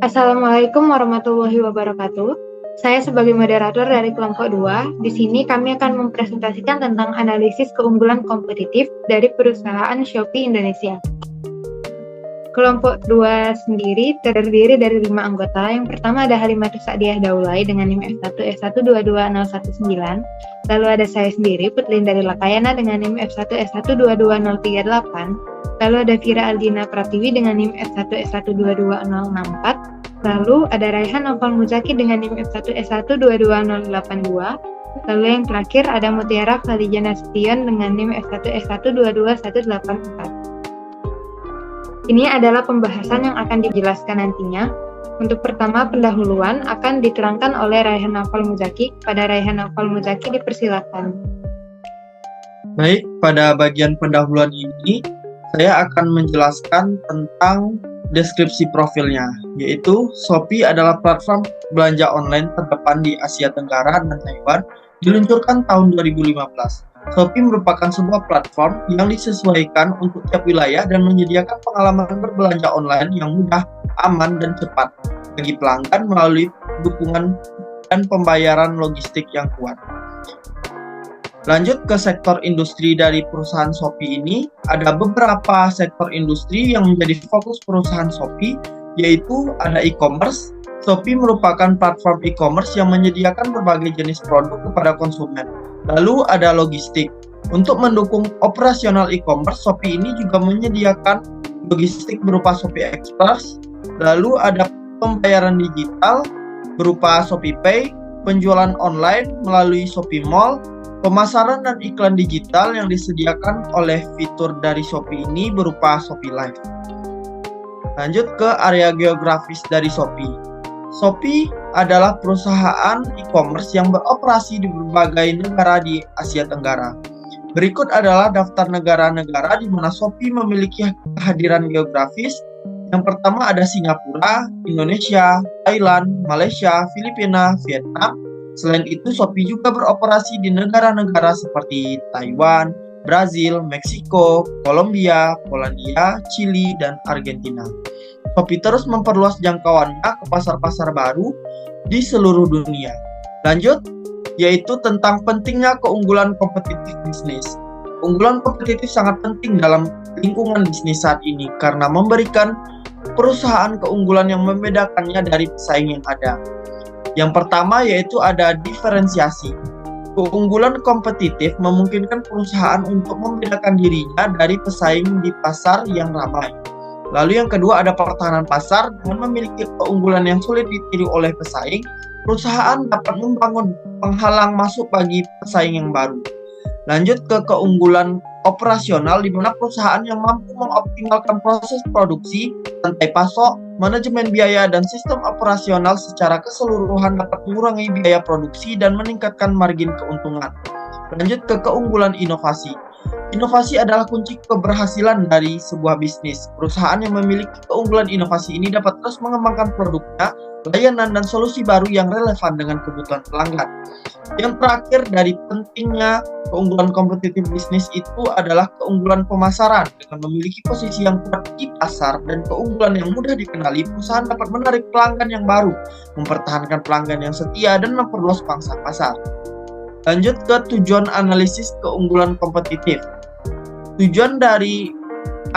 Assalamualaikum warahmatullahi wabarakatuh. Saya sebagai moderator dari kelompok 2, di sini kami akan mempresentasikan tentang analisis keunggulan kompetitif dari perusahaan Shopee Indonesia. Kelompok 2 sendiri terdiri dari 5 anggota. Yang pertama ada Halimatus Sa'diyah Daulay dengan NIM F1 S122019. Lalu ada saya sendiri, Putlin dari Lakayana dengan NIM F1 S122038. Lalu ada Fira Aldina Pratiwi dengan NIM F1 S122064. Lalu ada Raihan Noval Muzaki dengan NIM F1 S122082. Lalu yang terakhir ada Mutiara Khalija Nasution dengan NIM F1 S122184. Ini adalah pembahasan yang akan dijelaskan nantinya. Untuk pertama, pendahuluan akan diterangkan oleh Raihan Noval Muzaki. Pada Raihan Noval Muzaki dipersilakan. Baik, pada bagian pendahuluan ini saya akan menjelaskan tentang deskripsi profilnya, yaitu Shopee adalah platform belanja online terdepan di Asia Tenggara dan Taiwan, diluncurkan tahun 2015. Shopee merupakan sebuah platform yang disesuaikan untuk tiap wilayah dan menyediakan pengalaman berbelanja online yang mudah, aman, dan cepat bagi pelanggan melalui dukungan dan pembayaran logistik yang kuat. Lanjut ke sektor industri dari perusahaan Shopee ini, ada beberapa sektor industri yang menjadi fokus perusahaan Shopee, yaitu ada e-commerce. Shopee merupakan platform e-commerce yang menyediakan berbagai jenis produk kepada konsumen. Lalu ada logistik. Untuk mendukung operasional e-commerce, Shopee ini juga menyediakan logistik berupa Shopee Express. Lalu ada pembayaran digital berupa ShopeePay, penjualan online melalui Shopee Mall, pemasaran dan iklan digital yang disediakan oleh fitur dari Shopee ini berupa Shopee Live. Lanjut ke area geografis dari Shopee. Shopee adalah perusahaan e-commerce yang beroperasi di berbagai negara di Asia Tenggara. Berikut adalah daftar negara-negara di mana Shopee memiliki kehadiran geografis. Yang pertama ada Singapura, Indonesia, Thailand, Malaysia, Filipina, Vietnam. Selain itu, Shopee juga beroperasi di negara-negara seperti Taiwan, Brazil, Meksiko, Kolombia, Polandia, Chili, dan Argentina. Shopee terus memperluas jangkauannya ke pasar-pasar baru di seluruh dunia. Lanjut, yaitu tentang pentingnya keunggulan kompetitif bisnis. Keunggulan kompetitif sangat penting dalam lingkungan bisnis saat ini karena memberikan perusahaan keunggulan yang membedakannya dari pesaing yang ada. Yang pertama yaitu ada diferensiasi. Keunggulan kompetitif memungkinkan perusahaan untuk membedakan dirinya dari pesaing di pasar yang ramai. Lalu yang kedua ada pertahanan pasar. Dengan memiliki keunggulan yang sulit ditiru oleh pesaing, perusahaan dapat membangun penghalang masuk bagi pesaing yang baru. Lanjut ke keunggulan operasional, di mana perusahaan yang mampu mengoptimalkan proses produksi, rantai pasok, manajemen biaya, dan sistem operasional secara keseluruhan dapat mengurangi biaya produksi dan meningkatkan margin keuntungan. Lanjut ke keunggulan inovasi. Inovasi adalah kunci keberhasilan dari sebuah bisnis. Perusahaan yang memiliki keunggulan inovasi ini dapat terus mengembangkan produknya, layanan, dan solusi baru yang relevan dengan kebutuhan pelanggan. Yang terakhir dari pentingnya keunggulan kompetitif bisnis itu adalah keunggulan pemasaran. Dengan memiliki posisi yang kuat di pasar dan keunggulan yang mudah dikenali, perusahaan dapat menarik pelanggan yang baru, mempertahankan pelanggan yang setia, dan memperluas pangsa pasar. Lanjut ke tujuan analisis keunggulan kompetitif. Tujuan dari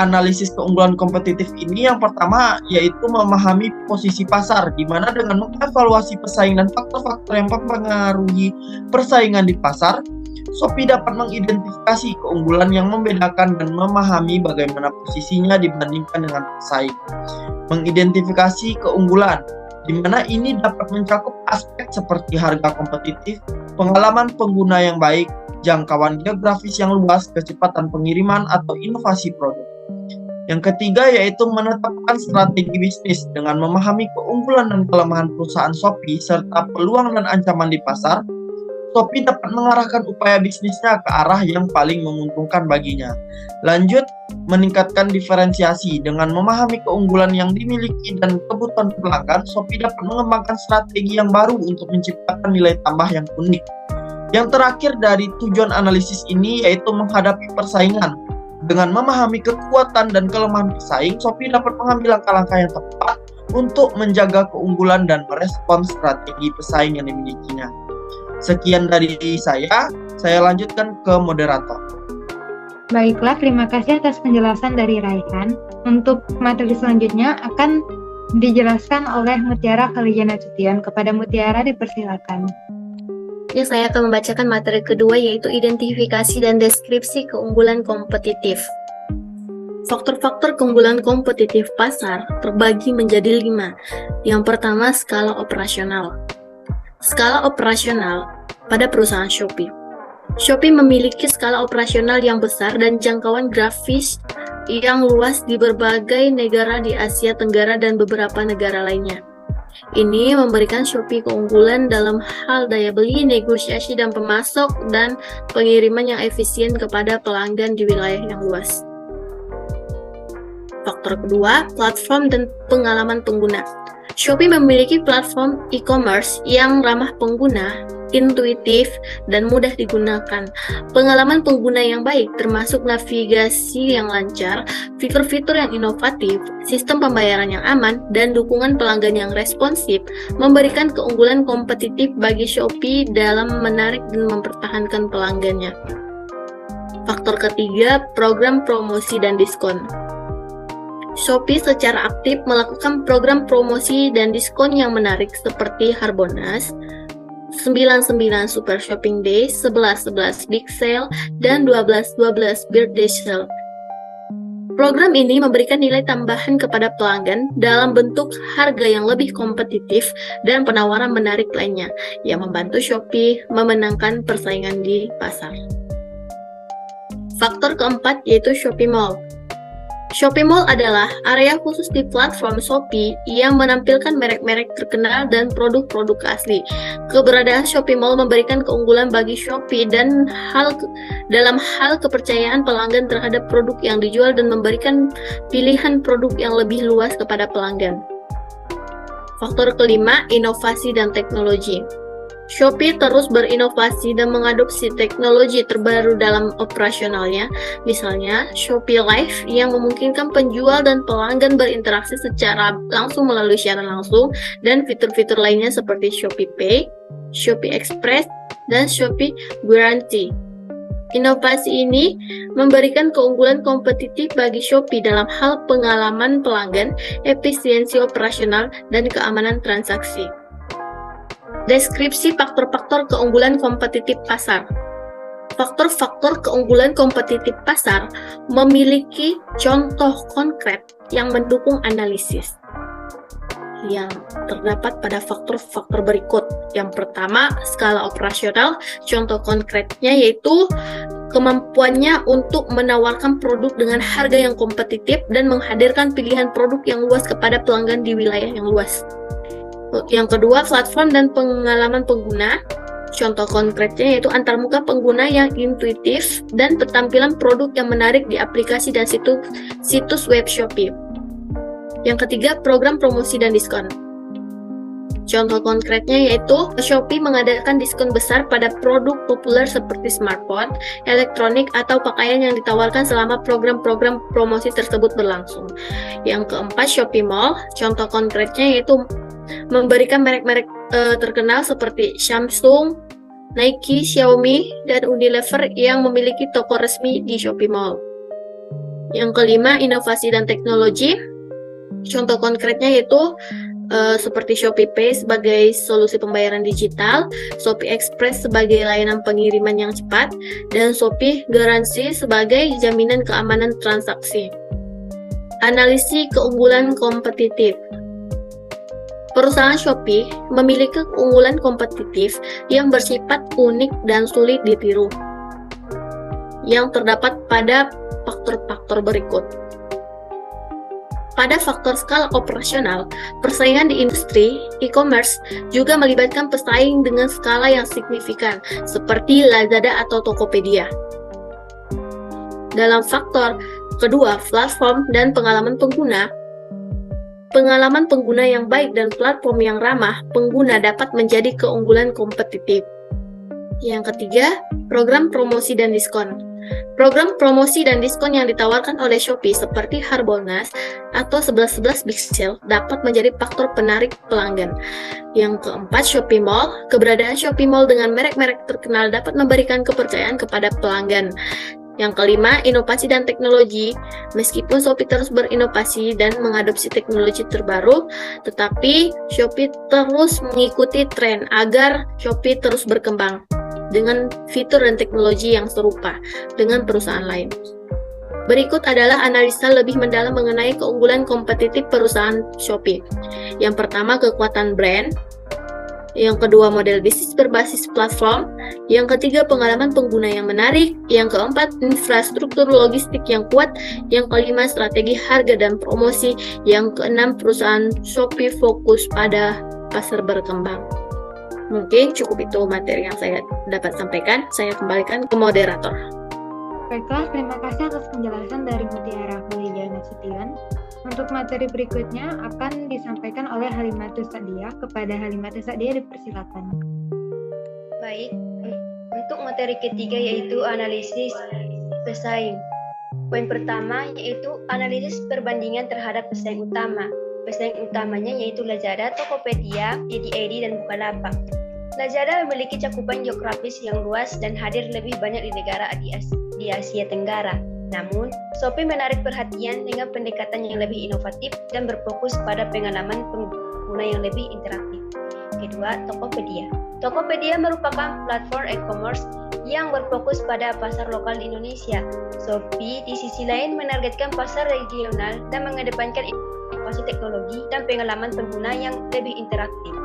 analisis keunggulan kompetitif ini yang pertama yaitu memahami posisi pasar, di mana dengan mengevaluasi pesaing dan faktor-faktor yang mempengaruhi persaingan di pasar, Shopee dapat mengidentifikasi keunggulan yang membedakan dan memahami bagaimana posisinya dibandingkan dengan pesaing. Mengidentifikasi keunggulan, di mana ini dapat mencakup aspek seperti harga kompetitif, pengalaman pengguna yang baik, jangkauan geografis yang luas, kecepatan pengiriman, atau inovasi produk. Yang ketiga yaitu menetapkan strategi bisnis. Dengan memahami keunggulan dan kelemahan perusahaan Shopee serta peluang dan ancaman di pasar, Shopee dapat mengarahkan upaya bisnisnya ke arah yang paling menguntungkan baginya. Lanjut, meningkatkan diferensiasi. Dengan memahami keunggulan yang dimiliki dan kebutuhan pelanggan, Shopee dapat mengembangkan strategi yang baru untuk menciptakan nilai tambah yang unik. Yang terakhir dari tujuan analisis ini yaitu menghadapi persaingan. Dengan memahami kekuatan dan kelemahan pesaing, Shopee dapat mengambil langkah-langkah yang tepat untuk menjaga keunggulan dan merespons strategi pesaing yang dimilikinya. Sekian dari saya lanjutkan ke moderator. Baiklah, terima kasih atas penjelasan dari Raihan. Untuk materi selanjutnya akan dijelaskan oleh Mutiara Kalijana Nasution. Kepada Mutiara dipersilakan. Ya, saya akan membacakan materi kedua, yaitu identifikasi dan deskripsi keunggulan kompetitif. Faktor-faktor keunggulan kompetitif pasar terbagi menjadi 5. Yang pertama, skala operasional. Skala operasional pada perusahaan Shopee. Shopee memiliki skala operasional yang besar dan jangkauan grafis yang luas di berbagai negara di Asia Tenggara dan beberapa negara lainnya. Ini memberikan Shopee keunggulan dalam hal daya beli, negosiasi dan pemasok, dan pengiriman yang efisien kepada pelanggan di wilayah yang luas. Faktor kedua, platform dan pengalaman pengguna. Shopee memiliki platform e-commerce yang ramah pengguna, intuitif, dan mudah digunakan. Pengalaman pengguna yang baik termasuk navigasi yang lancar, fitur-fitur yang inovatif, sistem pembayaran yang aman, dan dukungan pelanggan yang responsif memberikan keunggulan kompetitif bagi Shopee dalam menarik dan mempertahankan pelanggannya. Faktor ketiga, program promosi dan diskon. Shopee secara aktif melakukan program promosi dan diskon yang menarik seperti Harbolnas, 99 Super Shopping Day, 11-11 Big Sale, dan 12-12 Birthday Sale. Program ini memberikan nilai tambahan kepada pelanggan dalam bentuk harga yang lebih kompetitif dan penawaran menarik lainnya yang membantu Shopee memenangkan persaingan di pasar. Faktor keempat yaitu Shopee Mall. Shopee Mall adalah area khusus di platform Shopee yang menampilkan merek-merek terkenal dan produk-produk asli. Keberadaan Shopee Mall memberikan keunggulan bagi Shopee dan dalam hal kepercayaan pelanggan terhadap produk yang dijual dan memberikan pilihan produk yang lebih luas kepada pelanggan. Faktor kelima, inovasi dan teknologi. Shopee terus berinovasi dan mengadopsi teknologi terbaru dalam operasionalnya, misalnya Shopee Live yang memungkinkan penjual dan pelanggan berinteraksi secara langsung melalui siaran langsung, dan fitur-fitur lainnya seperti Shopee Pay, Shopee Express, dan Shopee Guarantee. Inovasi ini memberikan keunggulan kompetitif bagi Shopee dalam hal pengalaman pelanggan, efisiensi operasional, dan keamanan transaksi. Deskripsi faktor-faktor keunggulan kompetitif pasar. Faktor-faktor keunggulan kompetitif pasar memiliki contoh konkret yang mendukung analisis yang terdapat pada faktor-faktor berikut. Yang pertama, skala operasional. Contoh konkretnya yaitu kemampuannya untuk menawarkan produk dengan harga yang kompetitif dan menghadirkan pilihan produk yang luas kepada pelanggan di wilayah yang luas. Yang kedua, platform dan pengalaman pengguna. Contoh konkretnya yaitu antarmuka pengguna yang intuitif dan tampilan produk yang menarik di aplikasi dan situs web Shopee. Yang ketiga, program promosi dan diskon. Contoh konkretnya yaitu Shopee mengadakan diskon besar pada produk populer seperti smartphone, elektronik, atau pakaian yang ditawarkan selama program-program promosi tersebut berlangsung. Yang keempat, Shopee Mall. Contoh konkretnya yaitu memberikan merek-merek terkenal seperti Samsung, Nike, Xiaomi, dan Unilever yang memiliki toko resmi di Shopee Mall. Yang kelima, inovasi dan teknologi. Contoh konkretnya yaitu seperti Shopee Pay sebagai solusi pembayaran digital, Shopee Express sebagai layanan pengiriman yang cepat, dan Shopee Guarantee sebagai jaminan keamanan transaksi. Analisis keunggulan kompetitif. Perusahaan Shopee memiliki keunggulan kompetitif yang bersifat unik dan sulit ditiru, yang terdapat pada faktor-faktor berikut. Pada faktor skala operasional, persaingan di industri e-commerce juga melibatkan pesaing dengan skala yang signifikan, seperti Lazada atau Tokopedia. Dalam faktor kedua, platform dan pengalaman pengguna. Pengalaman pengguna yang baik dan platform yang ramah pengguna dapat menjadi keunggulan kompetitif. Yang ketiga, program promosi dan diskon. Program promosi dan diskon yang ditawarkan oleh Shopee seperti Harbolnas atau 11.11 Big Sale dapat menjadi faktor penarik pelanggan. Yang keempat, Shopee Mall. Keberadaan Shopee Mall dengan merek-merek terkenal dapat memberikan kepercayaan kepada pelanggan. Yang kelima, inovasi dan teknologi. Meskipun Shopee terus berinovasi dan mengadopsi teknologi terbaru, tetapi Shopee terus mengikuti tren agar Shopee terus berkembang dengan fitur dan teknologi yang serupa dengan perusahaan lain. Berikut adalah analisa lebih mendalam mengenai keunggulan kompetitif perusahaan Shopee. Yang pertama, kekuatan brand. Yang kedua, model bisnis berbasis platform. Yang ketiga, pengalaman pengguna yang menarik. Yang keempat, infrastruktur logistik yang kuat. Yang kelima, strategi harga dan promosi. Yang keenam, perusahaan Shopee fokus pada pasar berkembang. Mungkin cukup itu materi yang saya dapat sampaikan. Saya kembalikan ke moderator. Baiklah, terima kasih atas penjelasan dari Mutiara Khalija Nasution. Untuk materi berikutnya akan disampaikan oleh Halimatus Sa'diyah. Kepada Halimatus Sa'diyah dipersilakan. Baik, untuk materi ketiga yaitu analisis pesaing. Poin pertama yaitu analisis perbandingan terhadap pesaing utama. Pesaing utamanya yaitu Lazada, Tokopedia, JD.id, dan Bukalapak. Lazada memiliki cakupan geografis yang luas dan hadir lebih banyak di negara di Asia Tenggara. Namun, Shopee menarik perhatian dengan pendekatan yang lebih inovatif dan berfokus pada pengalaman pengguna yang lebih interaktif. Kedua, Tokopedia. Tokopedia merupakan platform e-commerce yang berfokus pada pasar lokal di Indonesia. Shopee di sisi lain menargetkan pasar regional dan mengedepankan inovasi teknologi dan pengalaman pengguna yang lebih interaktif.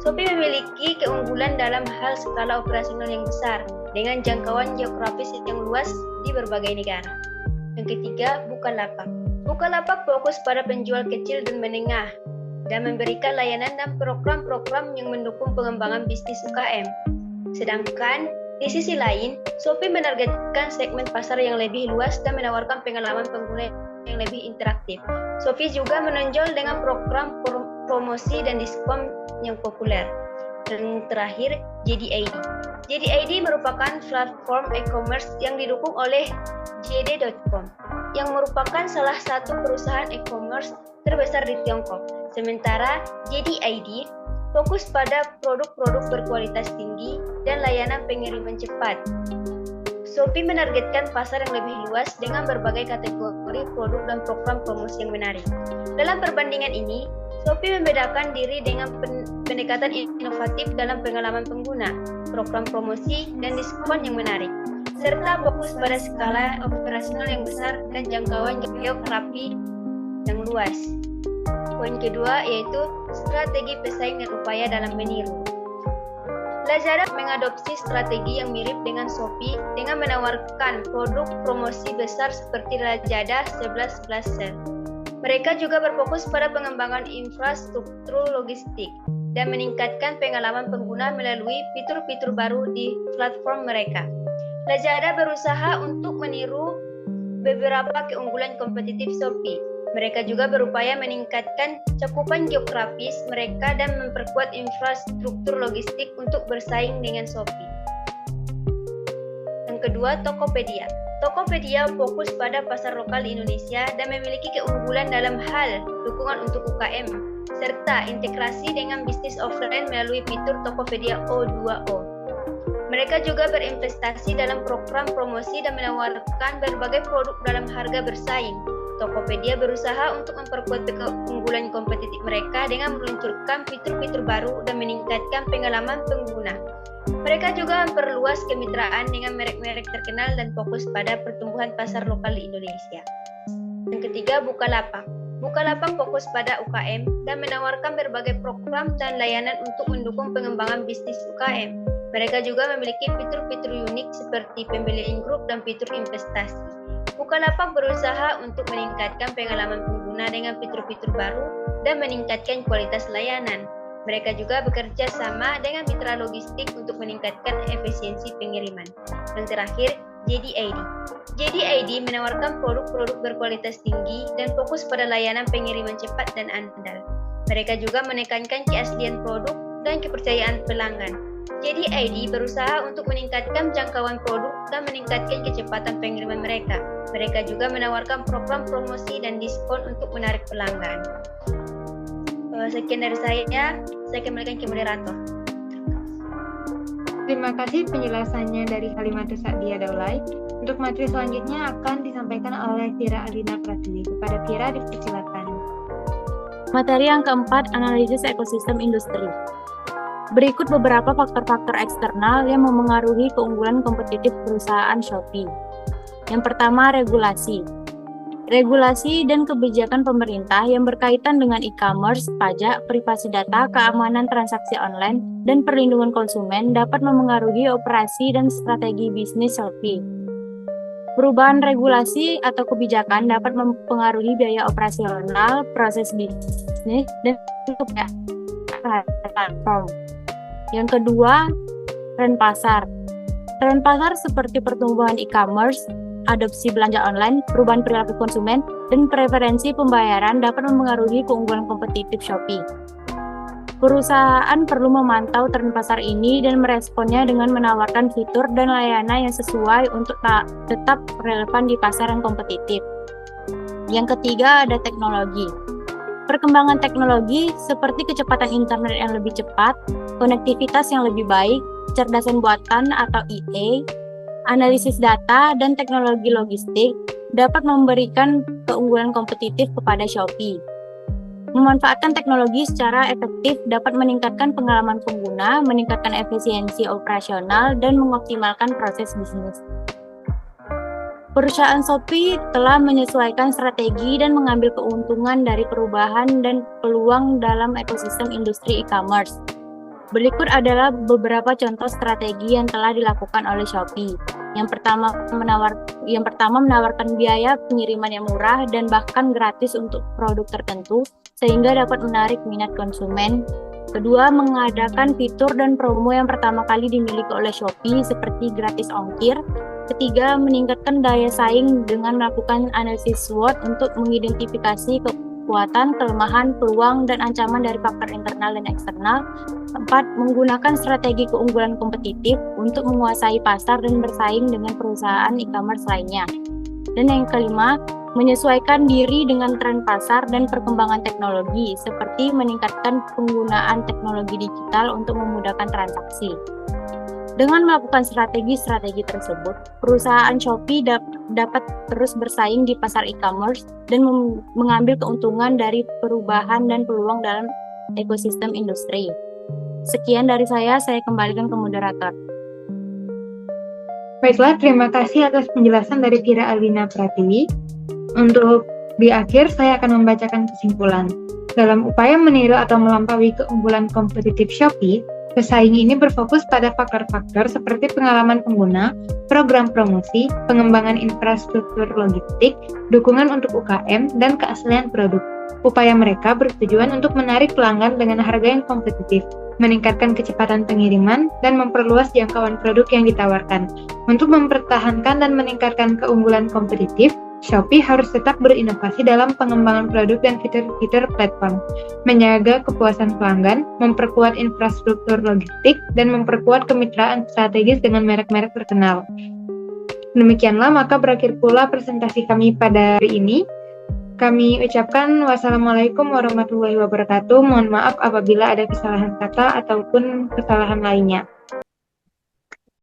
Shopee memiliki keunggulan dalam hal skala operasional yang besar dengan jangkauan geografis yang luas di berbagai negara. Yang ketiga, Bukalapak. Bukalapak fokus pada penjual kecil dan menengah dan memberikan layanan dan program-program yang mendukung pengembangan bisnis UKM. Sedangkan di sisi lain, Shopee menargetkan segmen pasar yang lebih luas dan menawarkan pengalaman pengguna yang lebih interaktif. Shopee juga menonjol dengan program promosi dan diskon yang populer. Dan terakhir, JD.id. JD.id merupakan platform e-commerce yang didukung oleh JD.com, yang merupakan salah satu perusahaan e-commerce terbesar di Tiongkok. Sementara JD.id fokus pada produk-produk berkualitas tinggi dan layanan pengiriman cepat. Shopee menargetkan pasar yang lebih luas dengan berbagai kategori produk dan program promosi yang menarik. Dalam perbandingan ini, Shopee membedakan diri dengan pendekatan inovatif dalam pengalaman pengguna, program promosi, dan diskon yang menarik, serta fokus pada skala operasional yang besar dan jangkauan geografi yang luas. Poin kedua yaitu strategi pesaing dan upaya dalam meniru. Lazada mengadopsi strategi yang mirip dengan Shopee dengan menawarkan produk promosi besar seperti Lazada 11.11 Sale. Mereka juga berfokus pada pengembangan infrastruktur logistik dan meningkatkan pengalaman pengguna melalui fitur-fitur baru di platform mereka. Lazada berusaha untuk meniru beberapa keunggulan kompetitif Shopee. Mereka juga berupaya meningkatkan cakupan geografis mereka dan memperkuat infrastruktur logistik untuk bersaing dengan Shopee. Yang kedua, Tokopedia. Tokopedia fokus pada pasar lokal di Indonesia dan memiliki keunggulan dalam hal dukungan untuk UKM, serta integrasi dengan bisnis offline melalui fitur Tokopedia O2O. Mereka juga berinvestasi dalam program promosi dan menawarkan berbagai produk dalam harga bersaing. Tokopedia berusaha untuk memperkuat keunggulan kompetitif mereka dengan meluncurkan fitur-fitur baru dan meningkatkan pengalaman pengguna. Mereka juga memperluas kemitraan dengan merek-merek terkenal dan fokus pada pertumbuhan pasar lokal di Indonesia. Yang ketiga, Bukalapak. Bukalapak fokus pada UKM dan menawarkan berbagai program dan layanan untuk mendukung pengembangan bisnis UKM. Mereka juga memiliki fitur-fitur unik seperti pembelian grup dan fitur investasi. Bukalapak berusaha untuk meningkatkan pengalaman pengguna dengan fitur-fitur baru dan meningkatkan kualitas layanan. Mereka juga bekerja sama dengan mitra logistik untuk meningkatkan efisiensi pengiriman. Yang terakhir, JD.id. JD.id menawarkan produk-produk berkualitas tinggi dan fokus pada layanan pengiriman cepat dan andal. Mereka juga menekankan keaslian produk dan kepercayaan pelanggan. JD.id berusaha untuk meningkatkan jangkauan produk serta meningkatkan kecepatan pengiriman mereka. Mereka juga menawarkan program promosi dan diskon untuk menarik pelanggan. Sekian dari saya kembalikan ke moderator. Terima kasih penjelasannya dari Halimatus Sa'diyah Daulay. Untuk materi selanjutnya akan disampaikan oleh Tira Alina Pratiwi. Kepada Tira dipersilakan. Materi yang keempat, analisis ekosistem industri. Berikut beberapa faktor-faktor eksternal yang memengaruhi keunggulan kompetitif perusahaan Shopee. Yang pertama, regulasi. Regulasi dan kebijakan pemerintah yang berkaitan dengan e-commerce, pajak, privasi data, keamanan transaksi online, dan perlindungan konsumen dapat memengaruhi operasi dan strategi bisnis Shopee. Perubahan regulasi atau kebijakan dapat mempengaruhi biaya operasional, proses bisnis, dan platform. Yang kedua, tren pasar. Tren pasar seperti pertumbuhan e-commerce, adopsi belanja online, perubahan perilaku konsumen, dan preferensi pembayaran dapat memengaruhi keunggulan kompetitif Shopee. Perusahaan perlu memantau tren pasar ini dan meresponnya dengan menawarkan fitur dan layanan yang sesuai untuk tetap relevan di pasar yang kompetitif. Yang ketiga, ada teknologi. Perkembangan teknologi seperti kecepatan internet yang lebih cepat, konektivitas yang lebih baik, kecerdasan buatan atau IA, analisis data, dan teknologi logistik dapat memberikan keunggulan kompetitif kepada Shopee. Memanfaatkan teknologi secara efektif dapat meningkatkan pengalaman pengguna, meningkatkan efisiensi operasional, dan mengoptimalkan proses bisnis. Perusahaan Shopee telah menyesuaikan strategi dan mengambil keuntungan dari perubahan dan peluang dalam ekosistem industri e-commerce. Berikut adalah beberapa contoh strategi yang telah dilakukan oleh Shopee. Yang pertama menawarkan biaya pengiriman yang murah dan bahkan gratis untuk produk tertentu sehingga dapat menarik minat konsumen. Kedua, mengadakan fitur dan promo yang pertama kali dimiliki oleh Shopee seperti gratis ongkir. Ketiga, meningkatkan daya saing dengan melakukan analisis SWOT untuk mengidentifikasi kekuatan, kelemahan, peluang, dan ancaman dari faktor internal dan eksternal. 4. Menggunakan strategi keunggulan kompetitif untuk menguasai pasar dan bersaing dengan perusahaan e-commerce lainnya. Dan yang kelima, menyesuaikan diri dengan tren pasar dan perkembangan teknologi, seperti meningkatkan penggunaan teknologi digital untuk memudahkan transaksi. Dengan melakukan strategi-strategi tersebut, perusahaan Shopee dapat terus bersaing di pasar e-commerce dan mengambil keuntungan dari perubahan dan peluang dalam ekosistem industri. Sekian dari saya kembalikan ke moderator. Baiklah, terima kasih atas penjelasan dari Tira Alina Pratiwi. Untuk di akhir, saya akan membacakan kesimpulan. Dalam upaya meniru atau melampaui keunggulan kompetitif Shopee, pesaing ini berfokus pada faktor-faktor seperti pengalaman pengguna, program promosi, pengembangan infrastruktur logistik, dukungan untuk UKM, dan keaslian produk. Upaya mereka bertujuan untuk menarik pelanggan dengan harga yang kompetitif, meningkatkan kecepatan pengiriman, dan memperluas jangkauan produk yang ditawarkan. Untuk mempertahankan dan meningkatkan keunggulan kompetitif, Shopee harus tetap berinovasi dalam pengembangan produk dan fitur-fitur platform, menjaga kepuasan pelanggan, memperkuat infrastruktur logistik, dan memperkuat kemitraan strategis dengan merek-merek terkenal. Demikianlah maka berakhir pula presentasi kami pada hari ini. Kami ucapkan wassalamualaikum warahmatullahi wabarakatuh. Mohon maaf apabila ada kesalahan kata ataupun kesalahan lainnya.